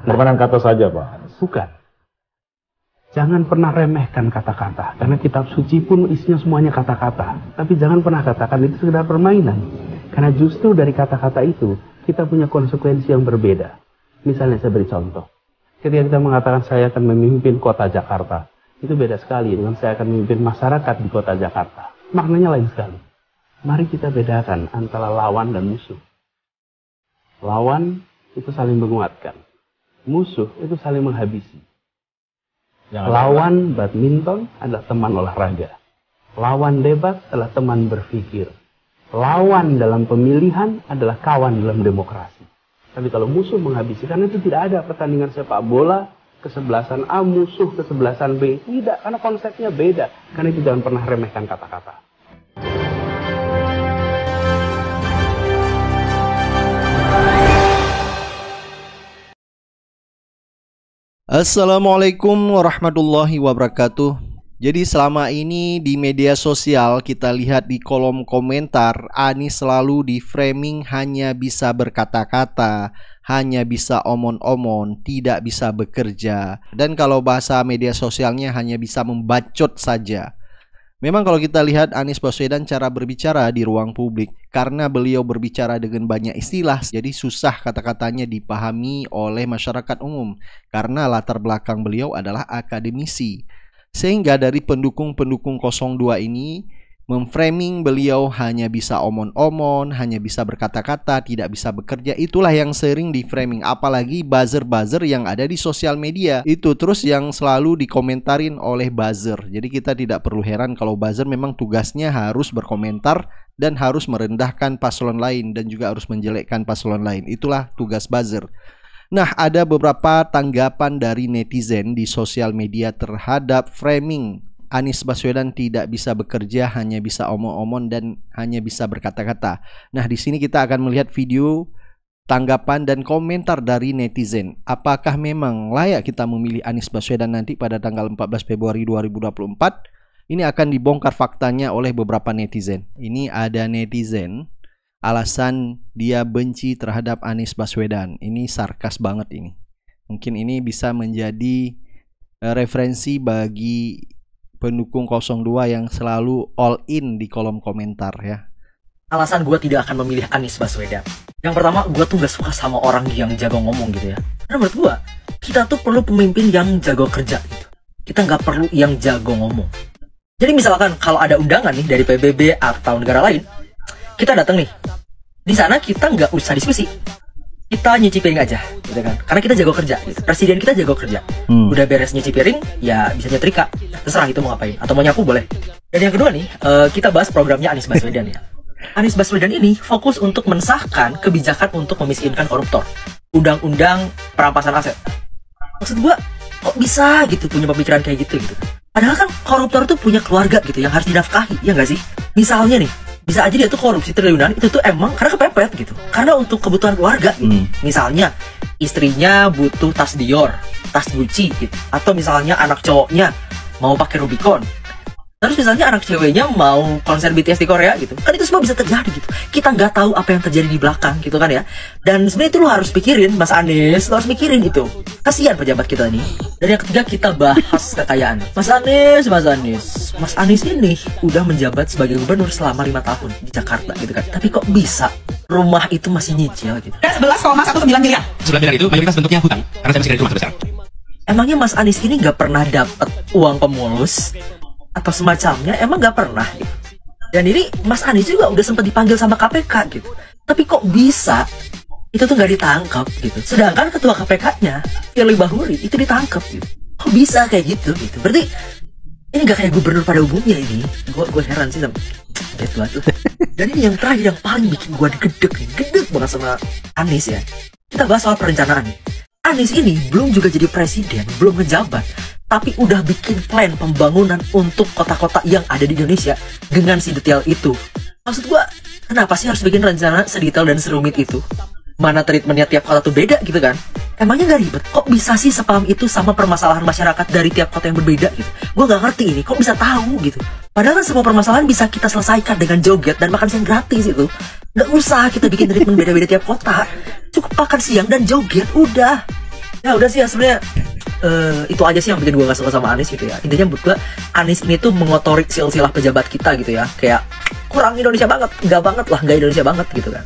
Bukan kata saja, Pak. Bukan. Jangan pernah remehkan kata-kata. Karena kitab suci pun isinya semuanya kata-kata. Tapi jangan pernah katakan itu sekedar permainan. Karena justru dari kata-kata itu, kita punya konsekuensi yang berbeda. Misalnya saya beri contoh. Ketika kita mengatakan saya akan memimpin kota Jakarta, itu beda sekali dengan saya akan memimpin masyarakat di kota Jakarta. Maknanya lain sekali. Mari kita bedakan antara lawan dan musuh. Lawan itu saling menguatkan. Musuh itu saling menghabisi. Lawan badminton adalah teman olahraga. Lawan debat adalah teman berpikir. Lawan dalam pemilihan adalah kawan dalam demokrasi. Tapi kalau musuh menghabisi, karena itu tidak ada pertandingan sepak bola, kesebelasan A, musuh kesebelasan B. Tidak, karena konsepnya beda. Karena itu jangan pernah remehkan kata-kata. Assalamualaikum warahmatullahi wabarakatuh. Jadi selama ini di media sosial kita lihat di kolom komentar Anies selalu di framing hanya bisa berkata-kata, hanya bisa omon-omon, tidak bisa bekerja. Dan kalau bahasa media sosialnya hanya bisa membacot saja. Memang kalau kita lihat Anies Baswedan cara berbicara di ruang publik, karena beliau berbicara dengan banyak istilah, jadi susah kata-katanya dipahami oleh masyarakat umum. Karena latar belakang beliau adalah akademisi. Sehingga dari pendukung-pendukung 02 ini memframing beliau hanya bisa omon-omon, hanya bisa berkata-kata, tidak bisa bekerja. Itulah yang sering di framing. Apalagi buzzer-buzzer yang ada di sosial media. Itu terus yang selalu dikomentarin oleh buzzer. Jadi kita tidak perlu heran kalau buzzer memang tugasnya harus berkomentar dan harus merendahkan paslon lain dan juga harus menjelekkan paslon lain. Itulah tugas buzzer. Nah, ada beberapa tanggapan dari netizen di sosial media terhadap framing Anies Baswedan tidak bisa bekerja, hanya bisa omong-omong dan hanya bisa berkata-kata. Nah, di sini kita akan melihat video tanggapan dan komentar dari netizen. Apakah memang layak kita memilih Anies Baswedan nanti pada tanggal 14 Februari 2024? Ini akan dibongkar faktanya oleh beberapa netizen. Ini ada netizen alasan dia benci terhadap Anies Baswedan. Ini sarkas banget ini. Mungkin ini bisa menjadi referensi bagi pendukung 02 yang selalu all in di kolom komentar ya. Alasan gue tidak akan memilih Anies Baswedan. Yang pertama, gue tuh gak suka sama orang yang jago ngomong gitu ya. Karena menurut gue, kita tuh perlu pemimpin yang jago kerja gitu. Kita gak perlu yang jago ngomong. Jadi misalkan kalau ada undangan nih dari PBB atau negara lain, kita datang nih. Di sana kita gak usah diskusi. Kita nyuci piring aja, gitu kan? Karena kita jago kerja, gitu. Presiden kita jago kerja. Udah beres nyuci piring, ya bisa nyetrika. Terserah itu mau ngapain, atau mau nyapu boleh. Dan yang kedua nih, kita bahas programnya Anies Baswedan ya. Anies Baswedan ini fokus untuk mensahkan kebijakan untuk memiskinkan koruptor. Undang-undang perampasan aset. Maksud gua, kok bisa gitu punya pemikiran kayak gitu gitu. Padahal kan koruptor tuh punya keluarga gitu yang harus dinafkahi, ya nggak sih? Misalnya nih, bisa aja dia tuh korupsi triliunan, itu tuh emang karena kepepet gitu. Karena untuk kebutuhan keluarga gitu. Misalnya istrinya butuh tas Dior, tas Gucci gitu. Atau misalnya anak cowoknya mau pakai Rubicon. Terus misalnya anak ceweknya mau konser BTS di Korea gitu. Kan itu semua bisa terjadi gitu. Kita nggak tahu apa yang terjadi di belakang gitu kan ya. Dan sebenarnya itu lo harus pikirin, Mas Anies, lo harus mikirin itu. Kasihan pejabat kita nih. Dan yang ketiga kita bahas kekayaan. Mas Anies ini udah menjabat sebagai gubernur selama 5 tahun di Jakarta gitu kan. Tapi kok bisa rumah itu masih nyicil gitu. 11,19 miliar. 9 miliar itu mayoritas bentuknya hutang. Karena saya masih kredit rumah sampai sekarang. Emangnya Mas Anies ini nggak pernah dapat uang pemulus atau semacamnya? Emang nggak pernah gitu. Dan ini Mas Anies juga udah sempat dipanggil sama KPK gitu. Tapi kok bisa itu tuh nggak ditangkap gitu. Sedangkan ketua KPK-nya Firly Bahuri itu ditangkap gitu. Kok bisa kayak gitu gitu. Berarti ini nggak kayak gubernur pada umumnya ini. Gue heran sih sama itu. Dan ini yang terakhir yang paling bikin gue gedek banget sama Anies ya. Kita bahas soal perencanaan. Anies ini belum juga jadi presiden, belum ngejabat, tapi udah bikin plan pembangunan untuk kota-kota yang ada di Indonesia dengan si detail itu. Maksud gua, kenapa sih harus bikin rencana sedetail dan serumit itu? Mana treatmentnya tiap kota tuh beda gitu kan? Emangnya gak ribet? Kok bisa sih sepaham itu sama permasalahan masyarakat dari tiap kota yang berbeda gitu? Gua gak ngerti ini, kok bisa tahu gitu? Padahal kan semua permasalahan bisa kita selesaikan dengan joget dan makan siang gratis itu. Gak usah kita bikin treatment beda-beda tiap kota. Cukup makan siang dan joget, udah. Ya udah sih ya sebenarnya itu aja sih yang bikin gue gak suka sama Anies gitu ya. Intinya menurut gue Anies ini tuh mengotori silsilah pejabat kita gitu ya. Kayak kurang Indonesia banget, nggak Indonesia banget gitu kan.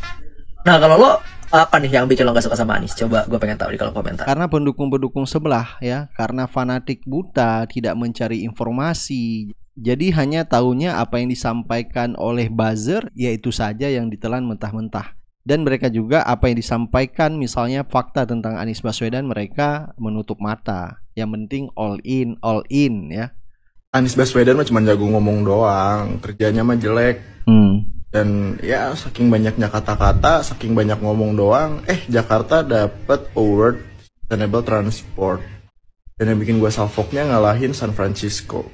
Nah kalau lo apa nih yang bikin lo gak suka sama Anies? Coba gue pengen tahu di kolom komentar. Karena pendukung-pendukung sebelah ya, karena fanatik buta, tidak mencari informasi. Jadi hanya tahunya apa yang disampaikan oleh buzzer, yaitu saja yang ditelan mentah-mentah. Dan mereka juga apa yang disampaikan misalnya fakta tentang Anies Baswedan mereka menutup mata. Yang penting all in ya. Anies Baswedan mah cuma jago ngomong doang, kerjanya mah jelek. Dan ya saking banyaknya kata-kata, saking banyak ngomong doang, Jakarta dapat award Sustainable Transport. Dan yang bikin gue salfoknya ngalahin San Francisco.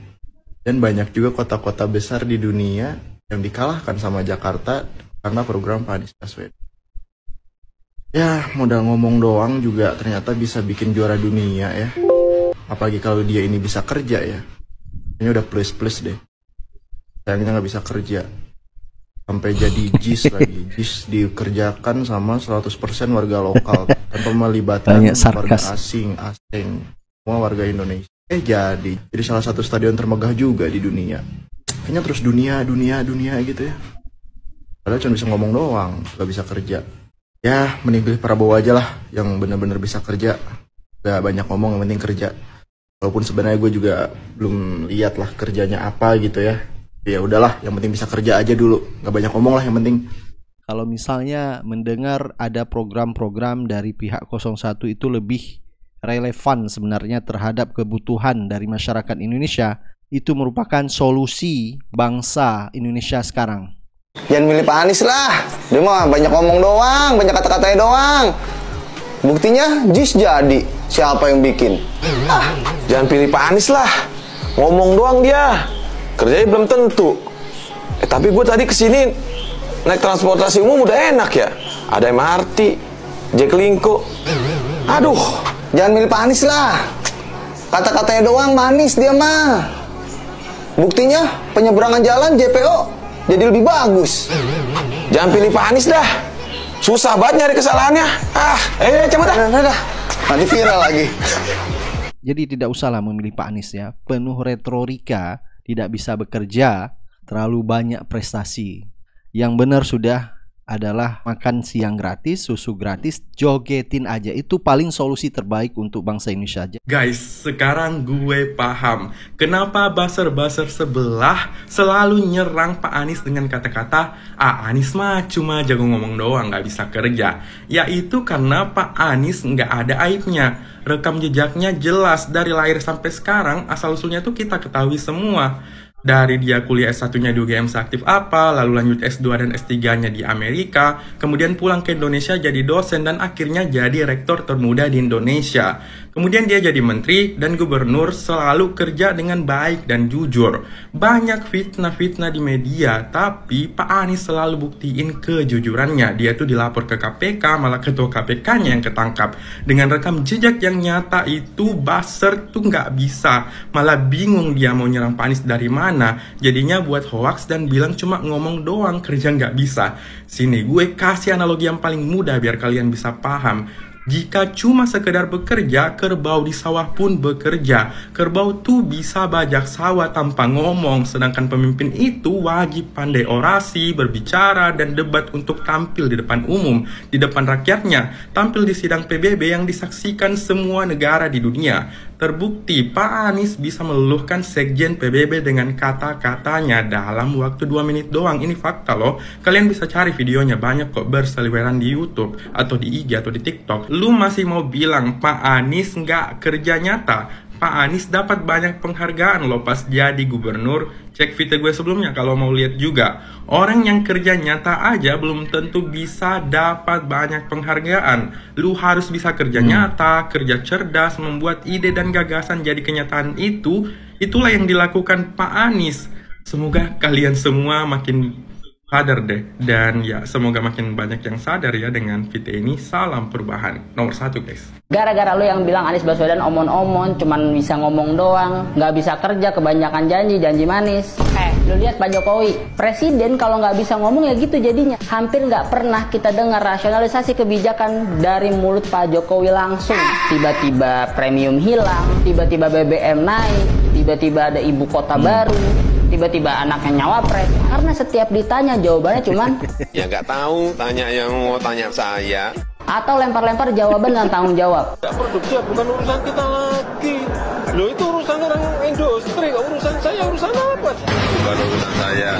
Dan banyak juga kota-kota besar di dunia yang dikalahkan sama Jakarta karena program Pak Anies Baswedan. Ya, modal ngomong doang juga ternyata bisa bikin juara dunia ya. Apalagi kalau dia ini bisa kerja ya. Ini udah plus deh. Sayangnya nggak bisa kerja. Sampai jadi JIS lagi. JIS dikerjakan sama 100% warga lokal tanpa melibatkan warga asing. Semua warga Indonesia. Jadi salah satu stadion termegah juga di dunia. Kayaknya terus dunia gitu ya. Padahal cuma bisa ngomong doang, nggak bisa kerja. Ya, mending pilih Prabowo aja lah, yang benar-benar bisa kerja. Gak banyak ngomong, yang penting kerja. Walaupun sebenarnya gue juga belum lihat lah kerjanya apa gitu ya. Ya udahlah, yang penting bisa kerja aja dulu. Gak banyak ngomong lah, yang penting. Kalau misalnya mendengar ada program-program dari pihak 01 itu lebih relevan sebenarnya terhadap kebutuhan dari masyarakat Indonesia, itu merupakan solusi bangsa Indonesia sekarang. Jangan milih Pak Anies lah, dia mah banyak ngomong doang, banyak kata-katanya doang. Buktinya JIS jadi, siapa yang bikin? Jangan pilih Pak Anies lah, ngomong doang dia, kerjanya belum tentu. Tapi gue tadi kesini naik transportasi umum udah enak ya, ada MRT, Jaklingko. Aduh, jangan milih Pak Anies lah, kata-katanya doang manis dia mah. Buktinya penyeberangan jalan JPO jadi lebih bagus. Jangan pilih Pak Anies dah, susah banget nyari kesalahannya. Cepet dah. Nanti viral lagi. Jadi tidak usahlah memilih Pak Anies ya. Penuh retorika, tidak bisa bekerja, terlalu banyak prestasi. Yang benar sudah adalah makan siang gratis, susu gratis, jogetin aja. Itu paling solusi terbaik untuk bangsa Indonesia aja. Guys, sekarang gue paham kenapa buzzer-buzzer sebelah selalu nyerang Pak Anies dengan kata-kata Anies mah cuma jago ngomong doang, gak bisa kerja. Yaitu karena Pak Anies gak ada aibnya. Rekam jejaknya jelas dari lahir sampai sekarang, asal-usulnya tuh kita ketahui semua. Dari dia kuliah S1-nya di UGM seaktif apa, lalu lanjut S2 dan S3-nya di Amerika, kemudian pulang ke Indonesia jadi dosen dan akhirnya jadi rektor termuda di Indonesia. Kemudian dia jadi menteri dan gubernur, selalu kerja dengan baik dan jujur. Banyak fitnah-fitnah di media, tapi Pak Anies selalu buktiin kejujurannya. Dia tuh dilapor ke KPK, malah ketua KPK-nya yang ketangkap. Dengan rekam jejak yang nyata itu, buzzer tuh nggak bisa. Malah bingung dia mau nyerang Pak Anies dari mana. Jadinya buat hoax dan bilang cuma ngomong doang, kerja nggak bisa. Sini gue kasih analogi yang paling mudah biar kalian bisa paham. Jika cuma sekedar bekerja, kerbau di sawah pun bekerja. Kerbau tuh bisa bajak sawah tanpa ngomong, sedangkan pemimpin itu wajib pandai orasi, berbicara, dan debat untuk tampil di depan umum, di depan rakyatnya, tampil di sidang PBB yang disaksikan semua negara di dunia. Terbukti Pak Anies bisa meluluhkan sekjen PBB dengan kata-katanya dalam waktu 2 menit doang. Ini fakta loh. Kalian bisa cari videonya, banyak kok berseliweran di YouTube atau di IG atau di TikTok. Lu masih mau bilang Pak Anies nggak kerja nyata? Pak Anies dapat banyak penghargaan loh pas jadi gubernur. Cek video gue sebelumnya kalau mau lihat juga. Orang yang kerja nyata aja belum tentu bisa dapat banyak penghargaan. Lu harus bisa kerja nyata, kerja cerdas, membuat ide dan gagasan jadi kenyataan itu. Itulah yang dilakukan Pak Anies. Semoga kalian semua makin sadar deh. Dan ya semoga makin banyak yang sadar ya dengan VT ini. Salam perubahan. Nomor 1 guys. Gara-gara lu yang bilang Anies Baswedan omon-omon, cuman bisa ngomong doang, nggak bisa kerja, kebanyakan janji manis. Lu lihat Pak Jokowi, presiden kalau nggak bisa ngomong ya gitu jadinya. Hampir nggak pernah kita dengar rasionalisasi kebijakan dari mulut Pak Jokowi langsung. Tiba-tiba premium hilang, tiba-tiba BBM naik, tiba-tiba ada ibu kota baru, tiba-tiba anaknya nyawapres. Karena setiap ditanya jawabannya cuman Ya nggak tahu, tanya yang mau tanya saya. atau lempar-lempar jawaban dan tanggung jawab. Produksi bukan urusan kita lagi. Loh itu urusan orang industri, urusan saya urusan apa? Bukan urusan saya.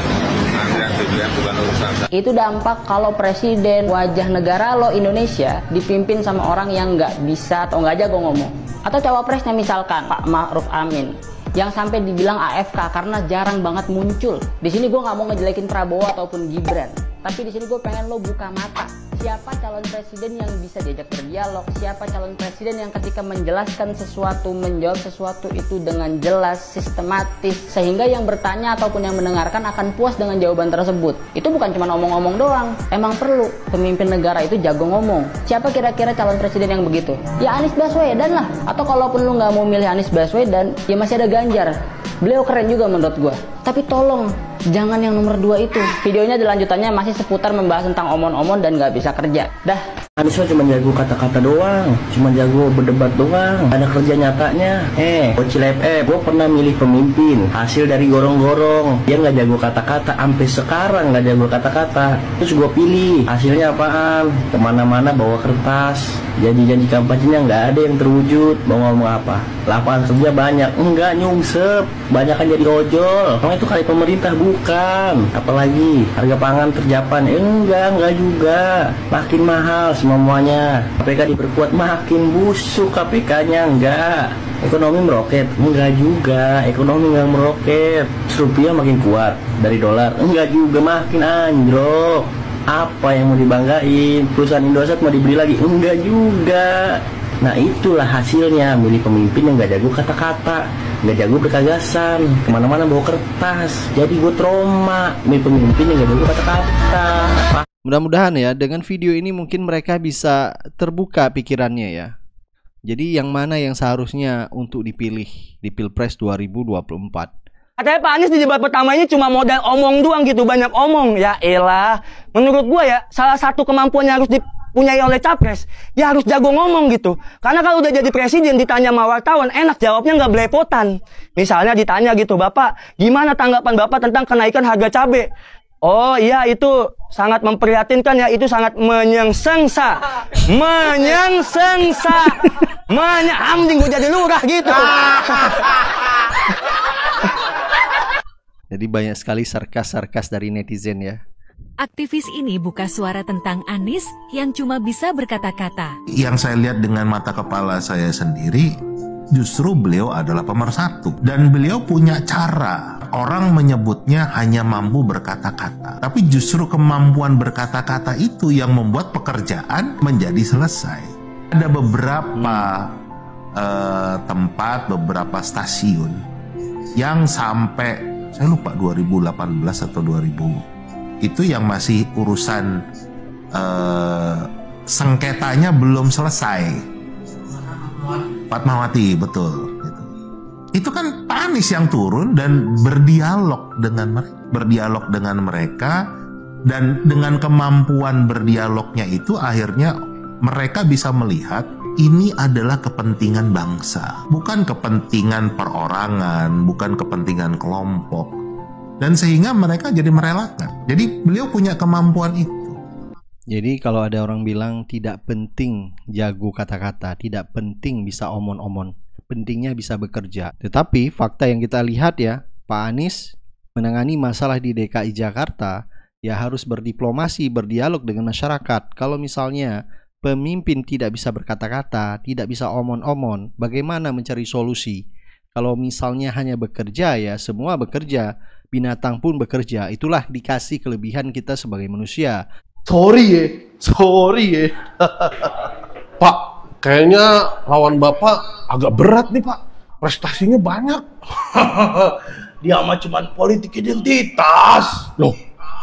Anggaran BBM bukan urusan saya. Itu dampak kalau presiden wajah negara lo Indonesia dipimpin sama orang yang nggak bisa atau nggak jago ngomong. Atau cawapresnya misalkan Pak Ma'ruf Amin yang sampai dibilang AFK karena jarang banget muncul. Di sini gue nggak mau ngejelekin Prabowo ataupun Gibran, tapi di sini gue pengen lo buka mata. Siapa calon presiden yang bisa diajak berdialog? Siapa calon presiden yang ketika menjelaskan sesuatu, menjawab sesuatu itu dengan jelas, sistematis, sehingga yang bertanya ataupun yang mendengarkan akan puas dengan jawaban tersebut. Itu bukan cuma omong-omong doang. Emang perlu pemimpin negara itu jago ngomong. Siapa kira-kira calon presiden yang begitu? Ya Anies Baswedan lah. Atau kalaupun lu nggak mau milih Anies Baswedan, ya masih ada Ganjar. Beliau keren juga menurut gue. Tapi tolong, jangan yang nomor 2 itu. Videonya lanjutannya masih seputar membahas tentang omon-omon dan nggak bisa kerja. Dah. Anies cuma jago kata-kata doang, cuma jago berdebat doang, ada kerja nyatanya. Bocil gue pernah milih pemimpin, hasil dari gorong-gorong. Dia nggak jago kata-kata, sampai sekarang nggak jago kata-kata. Terus gue pilih, hasilnya apaan? Kemana-mana bawa kertas, janji-janji kampanyenya nggak ada yang terwujud. Mau ngomong apa? Lapangan kerja banyak, enggak nyungsep, banyak kan jadi ojol. Itu kali pemerintah bukan. Apalagi harga pangan terjapan, enggak juga. Makin mahal semuanya. KPK diperkuat, makin busuk KPK-nya. Enggak. Ekonomi meroket, enggak juga. Ekonomi nggak meroket. Rupiah makin kuat dari dolar, enggak juga, makin anjlok. Apa yang mau dibanggain? Perusahaan Indosat mau dibeli lagi, enggak juga. Nah itulah hasilnya milih pemimpin yang nggak jago kata-kata, nggak jago berkagasan, kemana-mana bawa kertas. Jadi gue trauma milih pemimpin yang nggak jago kata-kata. Mudah-mudahan ya dengan video ini mungkin mereka bisa terbuka pikirannya ya. Jadi yang mana yang seharusnya untuk dipilih di Pilpres 2024. Katanya Pak Anies di debat pertama ini cuma modal omong doang gitu, banyak omong. Ya elah, menurut gua ya salah satu kemampuan yang harus dipunyai oleh capres, dia harus jago ngomong gitu. Karena kalau udah jadi presiden ditanya sama wartawan, enak jawabnya nggak belepotan. Misalnya ditanya gitu, Bapak, gimana tanggapan Bapak tentang kenaikan harga cabai? Oh iya itu sangat memprihatinkan ya, itu sangat menyengsengsa. Anjing gue jadi lurah gitu. Jadi banyak sekali sarkas-sarkas dari netizen ya. Aktivis ini buka suara tentang Anies yang cuma bisa berkata-kata. Yang saya lihat dengan mata kepala saya sendiri, justru beliau adalah pemersatu. Dan beliau punya cara. Orang menyebutnya hanya mampu berkata-kata. Tapi justru kemampuan berkata-kata itu yang membuat pekerjaan menjadi selesai. Ada beberapa tempat, beberapa stasiun yang sampai, saya lupa 2018 atau 2000, itu yang masih urusan sengketanya belum selesai. Fatmawati, betul. Itu kan Pak Anies yang turun dan berdialog dengan mereka, dan dengan kemampuan berdialognya itu akhirnya mereka bisa melihat ini adalah kepentingan bangsa, bukan kepentingan perorangan, bukan kepentingan kelompok. Dan sehingga mereka jadi merelakan. Jadi beliau punya kemampuan itu. Jadi kalau ada orang bilang tidak penting jago kata-kata, tidak penting bisa omon-omon, pentingnya bisa bekerja. Tetapi fakta yang kita lihat ya, Pak Anies menangani masalah di DKI Jakarta ya harus berdiplomasi, berdialog dengan masyarakat. Kalau misalnya pemimpin tidak bisa berkata-kata, tidak bisa omon-omon, bagaimana mencari solusi? Kalau misalnya hanya bekerja ya semua bekerja, binatang pun bekerja. Itulah dikasih kelebihan kita sebagai manusia. Sorry ya. Pak, kayaknya lawan Bapak agak berat nih Pak. Prestasinya banyak. Dia mah cuman politik identitas. Loh,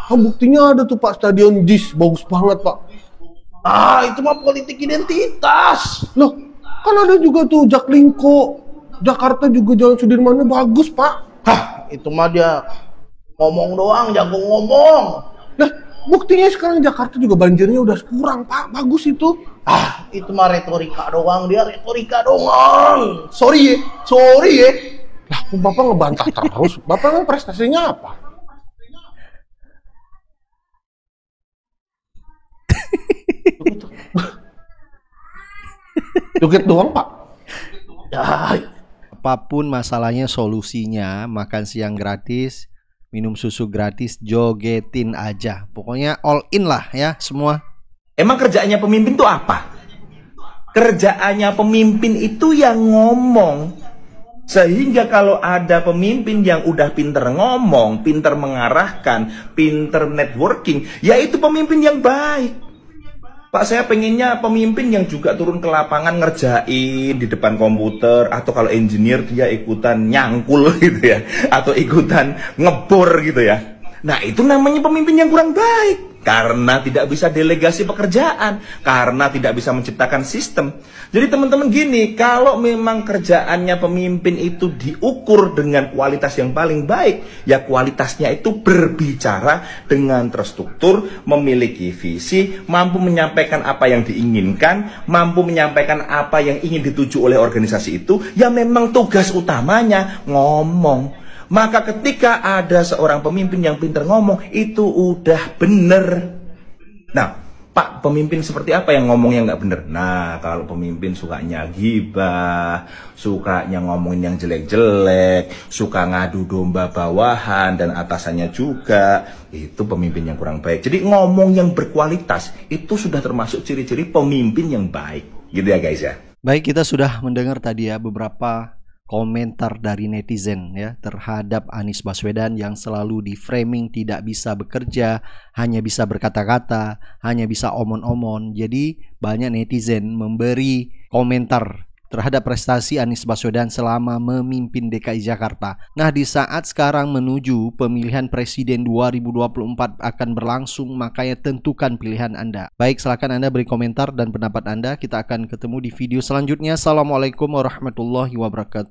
Buktinya ada tuh Pak, Stadion JIS, bagus banget Pak. Itu mah politik identitas. Loh, kan ada juga tuh Jaklingko. Jakarta juga Jalan Sudirmannya bagus Pak. Itu mah dia ngomong doang, jago ngomong. Nah, buktinya sekarang Jakarta juga banjirnya udah kurang Pak, bagus itu. Itu mah retorika doang, dia retorika doang. Sorry ya. Lah, Bapak ngebantah terus. Bapak kan prestasinya apa? Joget doang Pak. Apapun masalahnya, solusinya makan siang gratis, minum susu gratis, jogetin aja. Pokoknya all in lah ya semua. Emang kerjaannya pemimpin itu apa? Kerjaannya pemimpin itu yang ngomong. Sehingga kalau ada pemimpin yang udah pinter ngomong, pinter mengarahkan, pinter networking, ya itu pemimpin yang baik. Pak, saya pengennya pemimpin yang juga turun ke lapangan ngerjain di depan komputer, atau kalau engineer dia ikutan nyangkul gitu ya, atau ikutan ngebor gitu ya. Nah, itu namanya pemimpin yang kurang baik, karena tidak bisa delegasi pekerjaan, karena tidak bisa menciptakan sistem. Jadi teman-teman gini, kalau memang kerjaannya pemimpin itu diukur dengan kualitas yang paling baik, ya kualitasnya itu berbicara dengan terstruktur, memiliki visi, mampu menyampaikan apa yang diinginkan, mampu menyampaikan apa yang ingin dituju oleh organisasi itu, ya memang tugas utamanya ngomong. Maka ketika ada seorang pemimpin yang pintar ngomong, itu udah bener. Nah, Pak, pemimpin seperti apa yang ngomongnya nggak bener? Nah, kalau pemimpin sukanya gibah, sukanya ngomongin yang jelek-jelek, suka ngadu domba bawahan dan atasannya juga, itu pemimpin yang kurang baik. Jadi ngomong yang berkualitas, itu sudah termasuk ciri-ciri pemimpin yang baik. Gitu ya guys ya. Baik, kita sudah mendengar tadi ya beberapa komentar dari netizen ya terhadap Anies Baswedan yang selalu di framing tidak bisa bekerja, hanya bisa berkata-kata, hanya bisa omon-omon. Jadi banyak netizen memberi komentar terhadap prestasi Anies Baswedan selama memimpin DKI Jakarta. Nah, di saat sekarang menuju pemilihan presiden 2024 akan berlangsung, makanya tentukan pilihan Anda. Baik, silakan Anda beri komentar dan pendapat Anda. Kita akan ketemu di video selanjutnya. Assalamualaikum warahmatullahi wabarakatuh.